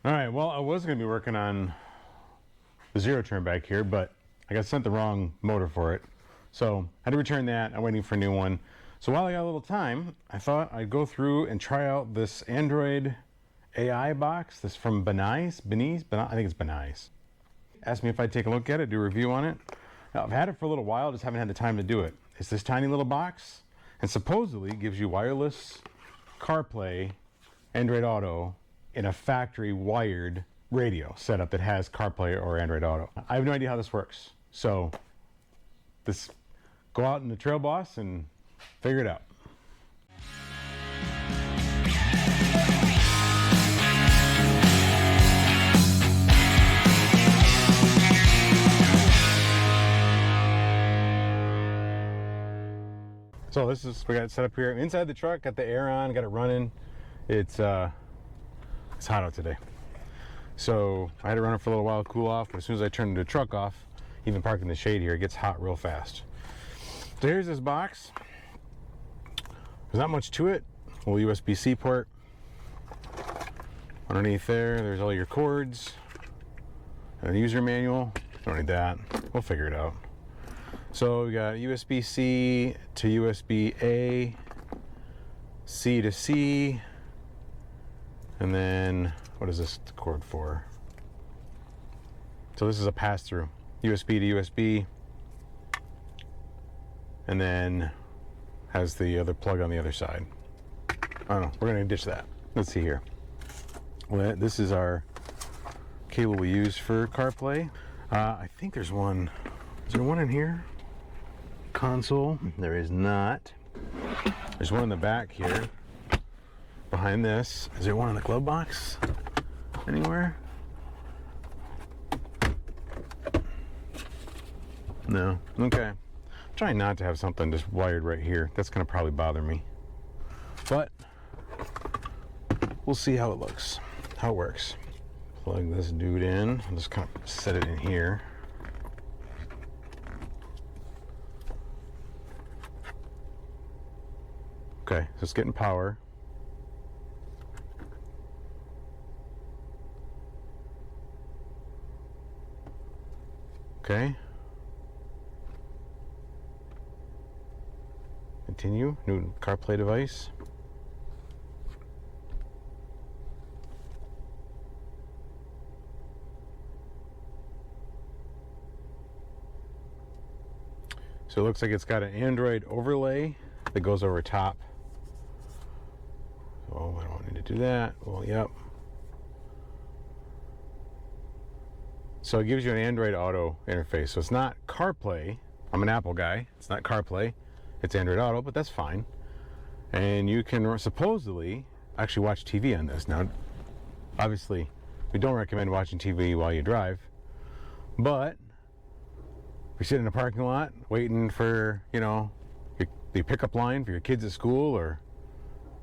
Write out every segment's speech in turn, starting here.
All right, well, I was going to be working on the zero turn back here, but I got sent the wrong motor for it. So I had to return that. I'm waiting for a new one. So while I got a little time, I thought I'd go through and try out this Android AI box. This from BINIZE. I think it's BINIZE. Asked me if I'd take a look at it, do a review on it. Now, I've had it for a little while, just haven't had the time to do it. It's this tiny little box, and supposedly gives you wireless CarPlay, Android Auto, in a factory wired radio setup that has CarPlay or Android Auto. I have no idea how this works. So go out in the Trail Boss and figure it out. So we got it set up here inside the truck, got the air on, got it running. It's hot out today. So I had to run it for a little while to cool off, but as soon as I turned the truck off, even parked in the shade here, it gets hot real fast. So here's this box. There's not much to it. A little USB-C port. Underneath there's all your cords. And a user manual. Don't need that. We'll figure it out. So we got USB-C to USB-A, C to C, and then what is this cord for? So this is a pass-through, USB to USB, and then has the other plug on the other side. I don't know, we're gonna ditch that. Let's see here. Well, this is our cable we use for CarPlay. I think there's one. Is there one in here? Console. There is not. There's one in the back here. Behind this. Is there one in the glove box? Anywhere? No. Okay. I'm trying not to have something just wired right here. That's going to probably bother me. But we'll see how it looks. How it works. Plug this dude in. I'll just kind of set it in here. Okay, so it's getting power. Okay. Continue. New CarPlay device. So it looks like it's got an Android overlay that goes over top. Oh, I don't need to do that. Well, yep. So it gives you an Android Auto interface. So it's not CarPlay. I'm an Apple guy. It's not CarPlay. It's Android Auto, but that's fine. And you can supposedly actually watch TV on this. Now, obviously, we don't recommend watching TV while you drive. But if you sit in a parking lot waiting for, the pickup line for your kids at school, or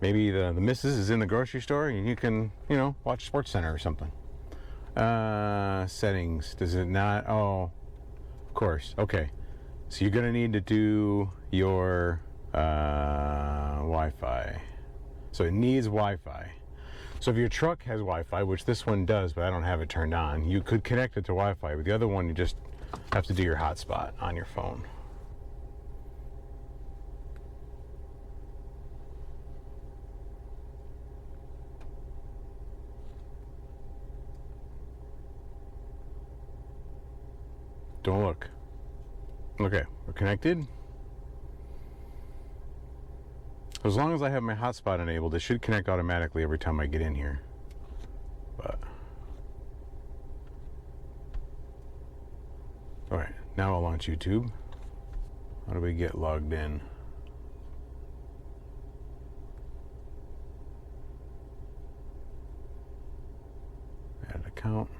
maybe the missus is in the grocery store and you can, watch SportsCenter or something. Settings. Does it not? Oh, of course. Okay. So you're going to need to do your Wi-Fi. So it needs Wi-Fi. So if your truck has Wi-Fi, which this one does, but I don't have it turned on, you could connect it to Wi-Fi. With the other one, you just have to do your hotspot on your phone. Don't look. Okay, we're connected. As long as I have my hotspot enabled, it should connect automatically every time I get in here. But all right, now I'll launch YouTube. How do we get logged in? Add an account.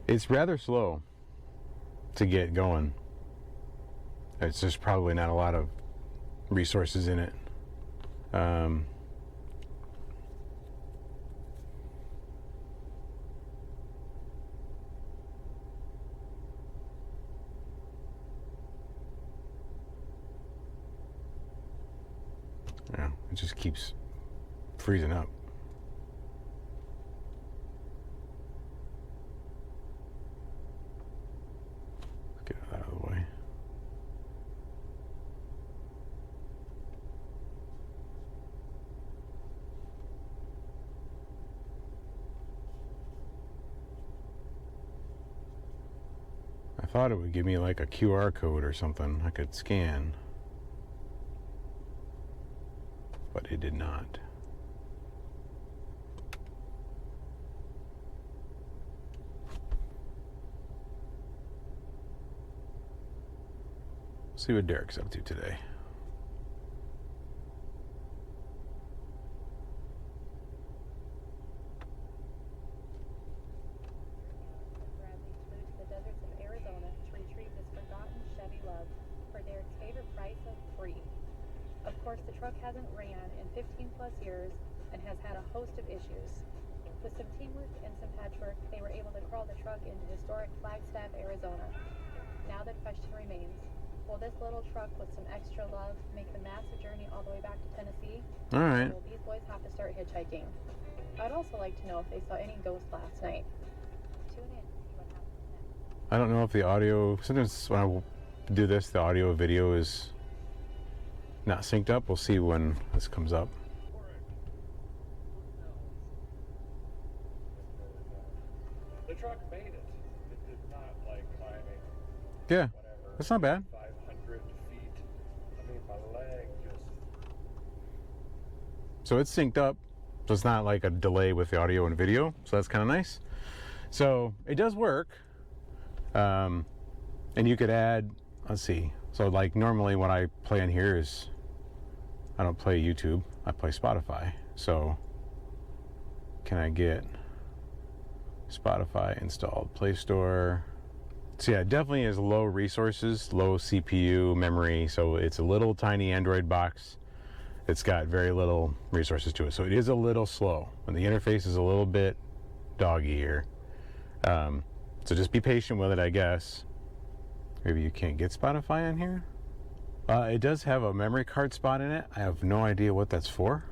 It's rather slow to get going. It's just probably not a lot of resources in it. Yeah, it just keeps freezing up. Let's get it out of the way. I thought it would give me like a QR code or something I could scan, but it did not. See what Derek's up to today. Of course, the truck hasn't ran in 15 plus years and has had a host of issues. With some teamwork and some patchwork, they were able to crawl the truck into historic Flagstaff, Arizona. Now the question remains, will this little truck with some extra love make the massive journey all the way back to Tennessee? All right. Or will these boys have to start hitchhiking? I'd also like to know if they saw any ghosts last night. Tune in to see what happens next. I don't know if the audio, sometimes when I do this, the audio video is not synced up. We'll see when this comes up. The truck made it. It did not like climbing. Yeah, Whatever. that's not bad. 500 feet. I mean, my leg just. So it's synced up, so it's not like a delay with the audio and video, so that's kind of nice. So it does work, and you could add, let's see, so like normally when I play in here is, I don't play YouTube, I play Spotify. So can I get Spotify installed? Play Store. So yeah, it definitely is low resources, low CPU memory, so it's a little tiny Android box. It's got very little resources to it, so it is a little slow, and the interface is a little bit doggy here. So just be patient with it, I guess. Maybe you can't get Spotify on here. It does have a memory card spot in it. I have no idea what that's for.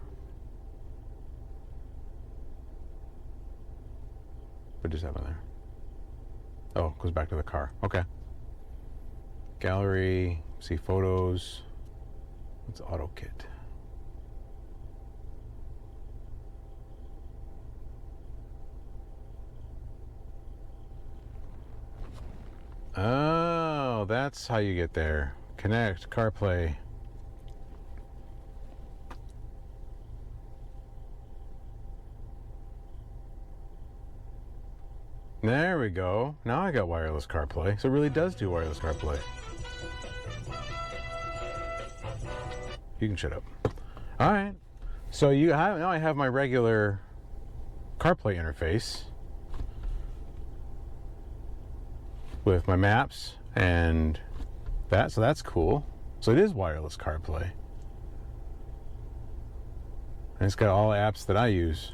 What just happened there? Oh, it goes back to the car. Okay. Gallery, see photos. What's AutoKit? Oh, that's how you get there. Connect, CarPlay. There we go. Now I got wireless CarPlay. So it really does do wireless CarPlay. You can shut up. All right. So now I have my regular CarPlay interface with my maps and that, so that's cool. So it is wireless CarPlay. And it's got all the apps that I use.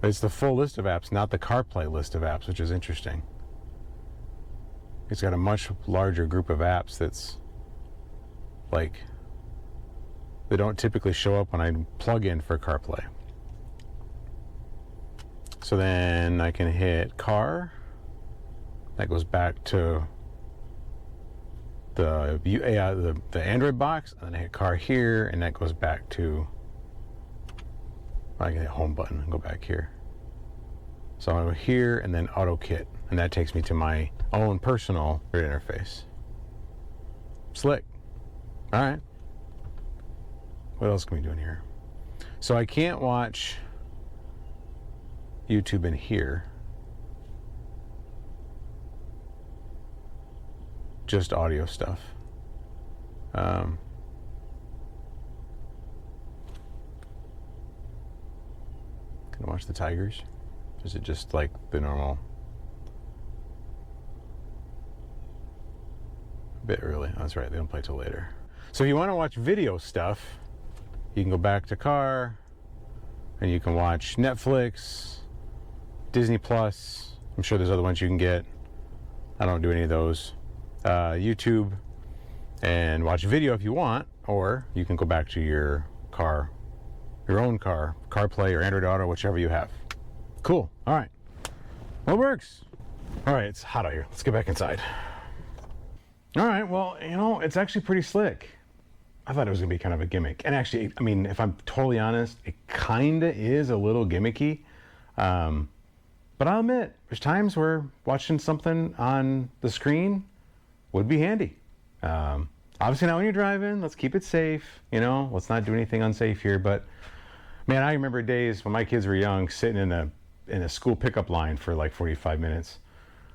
It's the full list of apps, not the CarPlay list of apps, which is interesting. It's got a much larger group of apps that's like, they don't typically show up when I plug in for CarPlay. So then I can hit car. That goes back to the Android box, and then I hit car here, and that goes back to, I can hit home button and go back here. So I go here and then AutoKit, and that takes me to my own personal interface. Slick. All right. What else can we do in here? So I can't watch YouTube in here. Just audio stuff. Can I watch the Tigers? Or is it just like the normal? A bit early. Oh, that's right, they don't play till later. So if you want to watch video stuff, you can go back to car, and you can watch Netflix, Disney Plus. I'm sure there's other ones you can get. I don't do any of those. YouTube, and watch a video if you want, or you can go back to your own car, CarPlay or Android Auto, whichever you have. Cool. All right. Well, it works. All right, it's hot out here. Let's get back inside. All right, well, you know, it's actually pretty slick. I thought it was gonna be kind of a gimmick. And actually, I mean, if I'm totally honest, it kinda is a little gimmicky. But I'll admit, there's times where watching something on the screen would be handy. Obviously not when you're driving, let's keep it safe, you know, let's not do anything unsafe here. But man, I remember days when my kids were young, sitting in a school pickup line for like 45 minutes.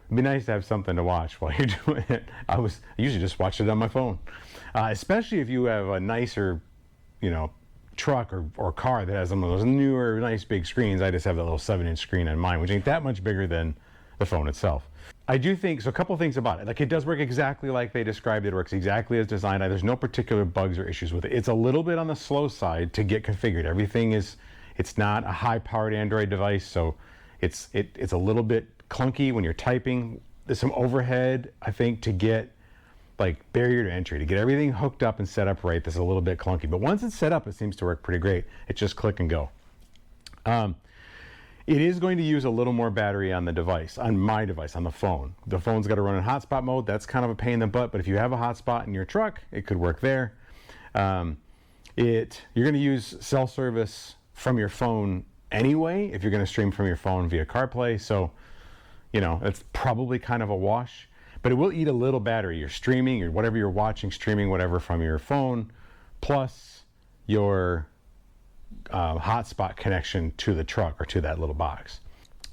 It'd be nice to have something to watch while you're doing it. I usually just watch it on my phone. Especially if you have a nicer, you know, truck or car that has some of those newer, nice big screens. I just have that little 7-inch screen on mine, which ain't that much bigger than the phone itself. I do think, so a couple things about it. Like, it does work exactly like they described it. It works exactly as designed. There's no particular bugs or issues with it. It's a little bit on the slow side to get configured. Everything is, it's not a high-powered Android device, so it's a little bit clunky when you're typing. There's some overhead, I think, to get like barrier to entry, to get everything hooked up and set up right. That's a little bit clunky, but once it's set up, it seems to work pretty great. It's just click and go. It is going to use a little more battery on the device, on my device, on the phone. The phone's got to run in hotspot mode. That's kind of a pain in the butt, but if you have a hotspot in your truck, it could work there. You're going to use cell service from your phone anyway, if you're going to stream from your phone via CarPlay. So, you know, it's probably kind of a wash, but it will eat a little battery. You're streaming, or whatever you're watching, streaming whatever from your phone, plus your hotspot connection to the truck or to that little box.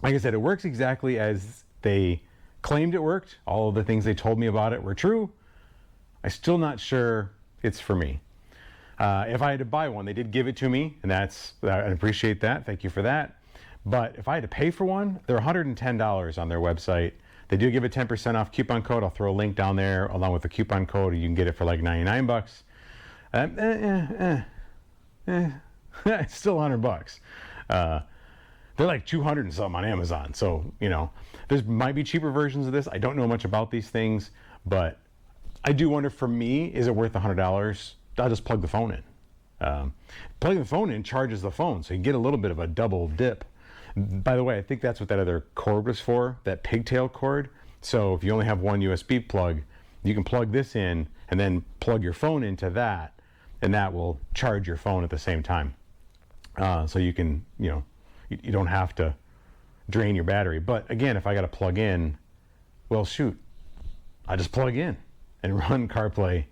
Like I said, it works exactly as they claimed it worked. All of the things they told me about it were true. I'm still not sure it's for me. If I had to buy one, they did give it to me, and I appreciate that. Thank you for that. But if I had to pay for one, they're $110 on their website. They do give a 10% off coupon code. I'll throw a link down there along with the coupon code. You can get it for like 99 bucks. It's still $100. They're like 200 and something on Amazon. So, you know, there might be cheaper versions of this. I don't know much about these things, but I do wonder, for me, is it worth $100? I'll just plug the phone in. Plugging the phone in charges the phone, so you get a little bit of a double dip. By the way, I think that's what that other cord was for, that pigtail cord. So if you only have one USB plug, you can plug this in and then plug your phone into that, and that will charge your phone at the same time. So you can, you know, you don't have to drain your battery. But again, if I got to plug in, well, shoot, I just plug in and run CarPlay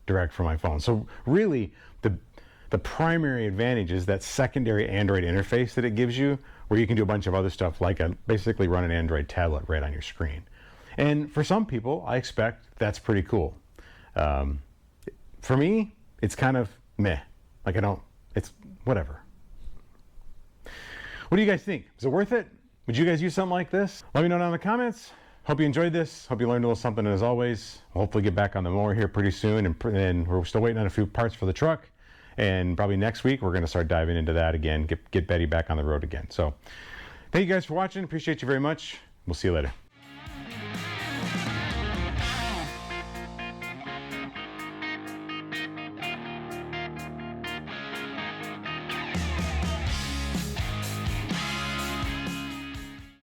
direct from my phone. So really, the primary advantage is that secondary Android interface that it gives you, where you can do a bunch of other stuff, like basically run an Android tablet right on your screen. And for some people, I expect that's pretty cool. For me, it's kind of meh. Like, it's whatever. What do you guys think? Is it worth it? Would you guys use something like this? Let me know down in the comments. Hope you enjoyed this. Hope you learned a little something, as always. We'll hopefully get back on the mower here pretty soon, and we're still waiting on a few parts for the truck. And probably next week, we're going to start diving into that again, get Betty back on the road again. So thank you guys for watching. Appreciate you very much. We'll see you later.